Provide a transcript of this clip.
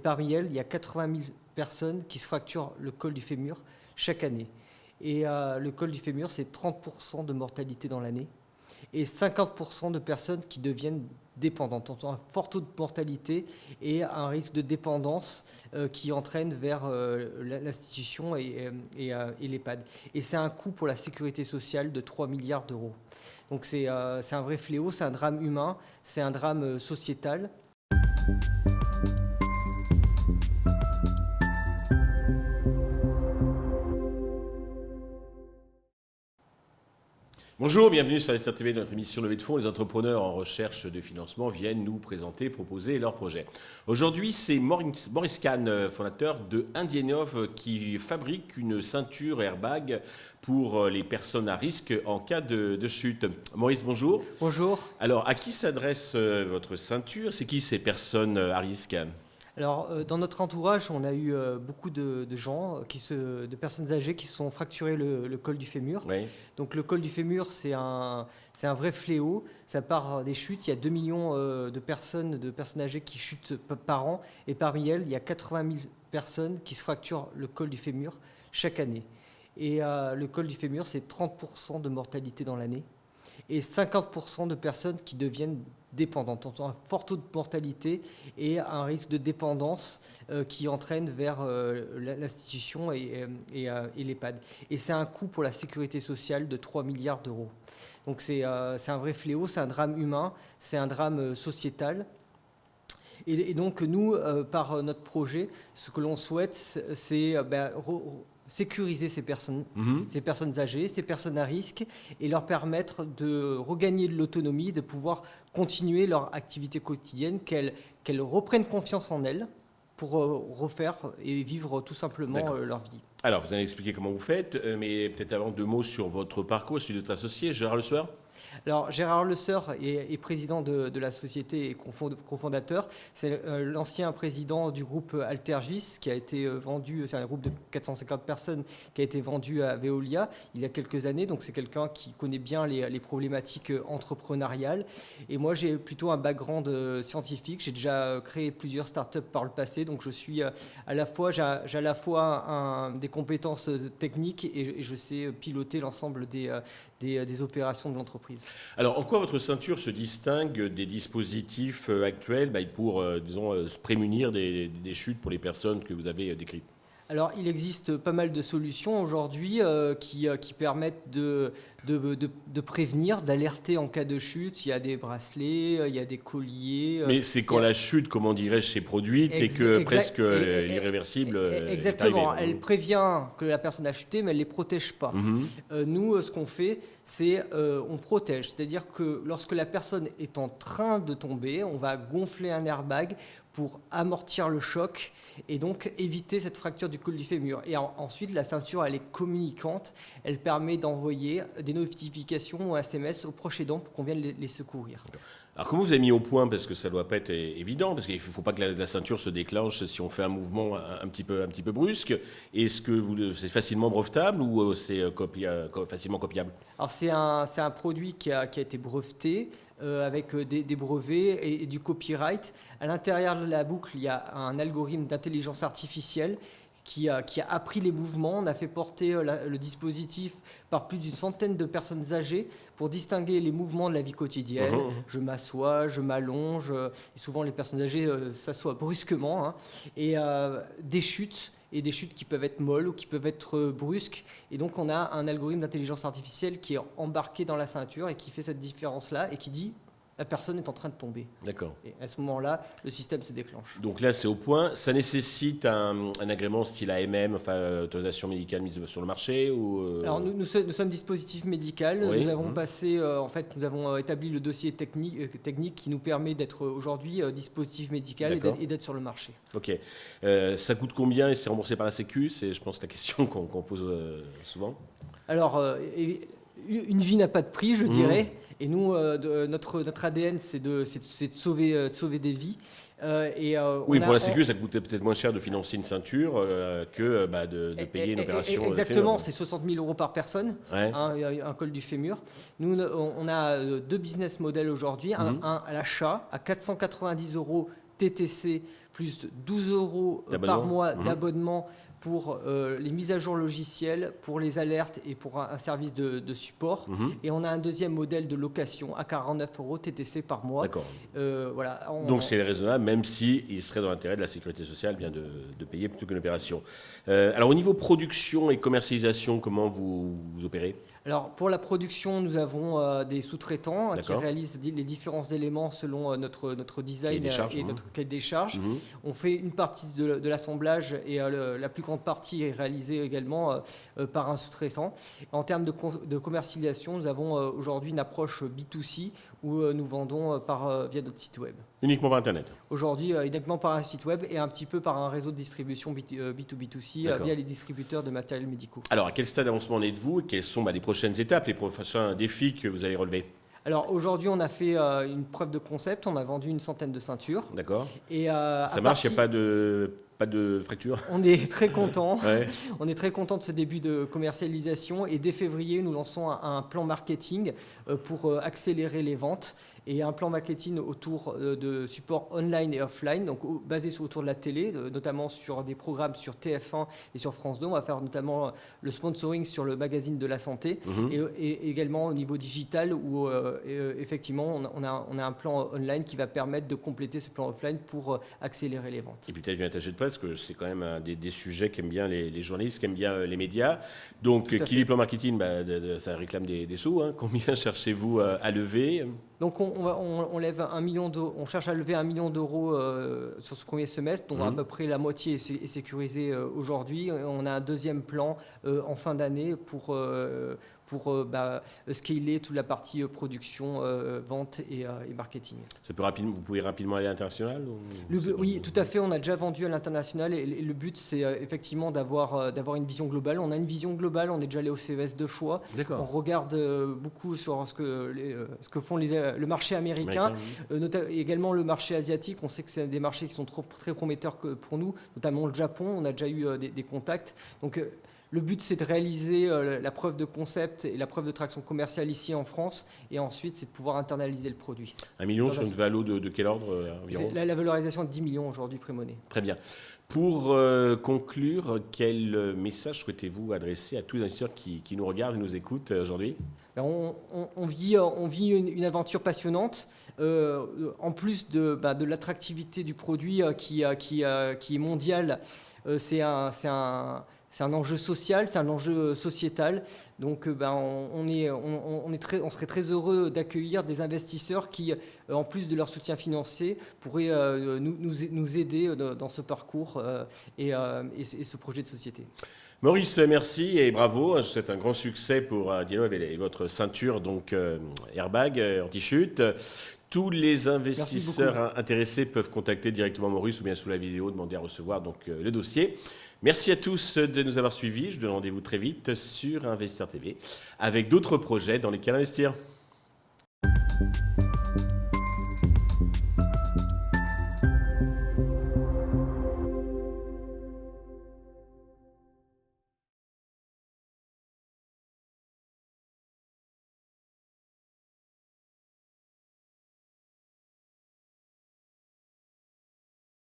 Parmi elles, il y a 80 000 personnes qui se fracturent le col du fémur chaque année. Et le col du fémur, c'est 30% de mortalité dans l'année et 50% de personnes qui deviennent dépendantes. On a un fort taux de mortalité et un risque de dépendance qui entraîne vers l'institution et l'EHPAD. Et c'est un coût pour la sécurité sociale de 3 milliards d'euros. Donc c'est un vrai fléau, c'est un drame humain, c'est un drame sociétal. Bonjour, bienvenue sur SR TV de notre émission Levée de fonds. Les entrepreneurs en recherche de financement viennent nous présenter, proposer leurs projets. Aujourd'hui, c'est Maurice Kahn, fondateur de Indienov, qui fabrique une ceinture airbag pour les personnes à risque en cas de chute. Maurice, bonjour. Bonjour. Alors, à qui s'adresse votre ceinture? C'est qui ces personnes à risque? Alors, dans notre entourage, on a eu beaucoup de gens, de personnes âgées qui se sont fracturées le col du fémur. Oui. Donc, le col du fémur, c'est un vrai fléau. Ça part des chutes. Il y a 2 millions de personnes âgées qui chutent par an. Et parmi elles, il y a 80 000 personnes qui se fracturent le col du fémur chaque année. Et le col du fémur, c'est 30% de mortalité dans l'année et 50% de personnes qui deviennent dépendantes. On a un fort taux de mortalité et un risque de dépendance qui entraîne vers l'institution et l'EHPAD. Et c'est un coût pour la sécurité sociale de 3 milliards d'euros. Donc c'est un vrai fléau, c'est un drame humain, c'est un drame sociétal. Et donc nous, par notre projet, ce que l'on souhaite, c'est sécuriser ces personnes âgées, ces personnes à risque, et leur permettre de regagner de l'autonomie, de pouvoir continuer leur activité quotidienne, qu'elles reprennent confiance en elles pour refaire et vivre tout simplement leur vie. Alors, vous allez expliquer comment vous faites, mais peut-être avant 2 mots sur votre parcours, celui de votre associé, Gérard Le Sueur. Alors, Gérard Le Sueur est président de la société et cofondateur. C'est l'ancien président du groupe Altergis qui a été vendu, c'est un groupe de 450 personnes qui a été vendu à Veolia il y a quelques années. Donc, c'est quelqu'un qui connaît bien les problématiques entrepreneuriales. Et moi, j'ai plutôt un background scientifique. J'ai déjà créé plusieurs startups par le passé. Donc, je suis j'ai à la fois des compétences techniques et je sais piloter l'ensemble des opérations de l'entreprise. Alors, en quoi votre ceinture se distingue des dispositifs actuels pour, se prémunir des chutes pour les personnes que vous avez décrites? Alors, il existe pas mal de solutions aujourd'hui qui permettent de prévenir, d'alerter en cas de chute. Il y a des bracelets, il y a des colliers. Mais c'est quand la chute, comment dirais-je, s'est produite et que presque l'irréversible exactement. est arrivé. Elle prévient que la personne a chuté, mais elle ne les protège pas. Nous, ce qu'on fait, c'est on protège. C'est-à-dire que lorsque la personne est en train de tomber, on va gonfler un airbag pour amortir le choc et donc éviter cette fracture du col du fémur. Et ensuite, la ceinture, elle est communicante. Elle permet d'envoyer des notifications ou un SMS aux proches aidants pour qu'on vienne les secourir. Alors, comment vous avez mis au point, parce que ça ne doit pas être évident, parce qu'il ne faut pas que la ceinture se déclenche si on fait un mouvement un petit peu brusque. Est-ce que c'est facilement brevetable ou c'est facilement copiable? Alors, c'est un produit qui a été breveté avec des brevets et du copyright. À l'intérieur de la boucle, il y a un algorithme d'intelligence artificielle qui a appris les mouvements. On a fait porter le dispositif par plus d'une centaine de personnes âgées pour distinguer les mouvements de la vie quotidienne. Je m'assois, je m'allonge, et souvent les personnes âgées s'assoient brusquement, et des chutes qui peuvent être molles ou qui peuvent être brusques. Et donc on a un algorithme d'intelligence artificielle qui est embarqué dans la ceinture et qui fait cette différence-là et qui dit la personne est en train de tomber. D'accord. Et à ce moment-là, le système se déclenche. Donc là, c'est au point. Ça nécessite un agrément style AMM, autorisation médicale mise sur le marché ou Alors nous sommes dispositif médical. Oui. Nous avons passé, nous avons établi le dossier technique qui nous permet d'être aujourd'hui dispositif médical et d'être sur le marché. Ok. Ça coûte combien et c'est remboursé par la Sécu? C'est, je pense, la question qu'on pose souvent. Alors, une vie n'a pas de prix, je dirais. Et nous, notre ADN, c'est de sauver des vies. Oui, pour la Sécu, ça coûte peut-être moins cher de financer une ceinture que de payer une opération. Exactement, c'est 60 000 euros par personne, ouais. Un col du fémur. Nous, on a 2 business models aujourd'hui. Un à l'achat, à 490 euros TTC plus de 12 euros par mois d'abonnement pour les mises à jour logicielles, pour les alertes et pour un service de support. Et on a un deuxième modèle de location à 49 euros TTC par mois. D'accord. Voilà, donc c'est raisonnable, même s'il serait dans l'intérêt de la sécurité sociale bien de payer plutôt qu'une opération. Alors au niveau production et commercialisation, comment vous opérez ? Alors pour la production, nous avons des sous-traitants qui réalisent les différents éléments selon notre design et notre cahier des charges. On fait une partie de l'assemblage et la plus grande partie est réalisée également par un sous-traitant. En termes de commercialisation, nous avons aujourd'hui une approche B2C où nous vendons via notre site web. Uniquement par Internet ? Aujourd'hui, uniquement par un site web et un petit peu par un réseau de distribution B2B2C via les distributeurs de matériels médicaux. Alors, à quel stade d'avancement en êtes-vous ? Quelles sont les prochaines étapes, les prochains défis que vous allez relever ? Alors aujourd'hui, on a fait une preuve de concept, on a vendu une centaine de ceintures. D'accord. Et ça marche, il n'y a pas de fracture ? On est très content. On est très content de ce début de commercialisation et dès février, nous lançons un plan marketing pour accélérer les ventes et un plan marketing autour de supports online et offline, donc basé autour de la télé, notamment sur des programmes sur TF1 et sur France 2. On va faire notamment le sponsoring sur le magazine de la santé et également au niveau digital où effectivement on a un plan online qui va permettre de compléter ce plan offline pour accélérer les ventes. Et puis peut-être une attachée de presse, parce que c'est quand même un des sujets qu'aiment bien les journalistes, qu'aiment bien les médias. Donc qui dit plan marketing, ça réclame des sous. Hein. Combien cherchez-vous à lever ? Donc on lève on cherche à lever 1 million d'euros sur ce premier semestre, dont à peu près la moitié est sécurisée aujourd'hui. On a un deuxième plan en fin d'année pour scaler toute la partie production, vente et marketing. Vous pouvez rapidement aller à l'international Oui, tout à fait. On a déjà vendu à l'international et le but, c'est effectivement d'avoir une vision globale. On a une vision globale, on est déjà allé au CES 2 fois. D'accord. On regarde beaucoup sur ce que font le marché américain, également le marché asiatique. On sait que c'est des marchés qui sont très prometteurs pour nous, notamment le Japon. On a déjà eu des contacts. Donc, le but, c'est de réaliser la preuve de concept et la preuve de traction commerciale ici en France. Et ensuite, c'est de pouvoir internaliser le produit. 1 million sur une valo de quel ordre environ ? La valorisation de 10 millions aujourd'hui pré-monnaie. Très bien. Pour conclure, quel message souhaitez-vous adresser à tous les investisseurs qui nous regardent et nous écoutent aujourd'hui ? On vit une aventure passionnante. En plus de l'attractivité du produit qui est mondial, c'est un enjeu social, c'est un enjeu sociétal. Donc, on serait très heureux d'accueillir des investisseurs qui, en plus de leur soutien financier, pourraient nous aider dans ce parcours et ce projet de société. Maurice, merci et bravo. Je vous souhaite un grand succès pour Indienov et votre ceinture, donc airbag, anti-chute. Tous les investisseurs intéressés peuvent contacter directement Maurice ou bien sous la vidéo, demander à recevoir donc, le dossier. Merci à tous de nous avoir suivis. Je vous donne rendez-vous très vite sur Investisseur TV avec d'autres projets dans lesquels investir.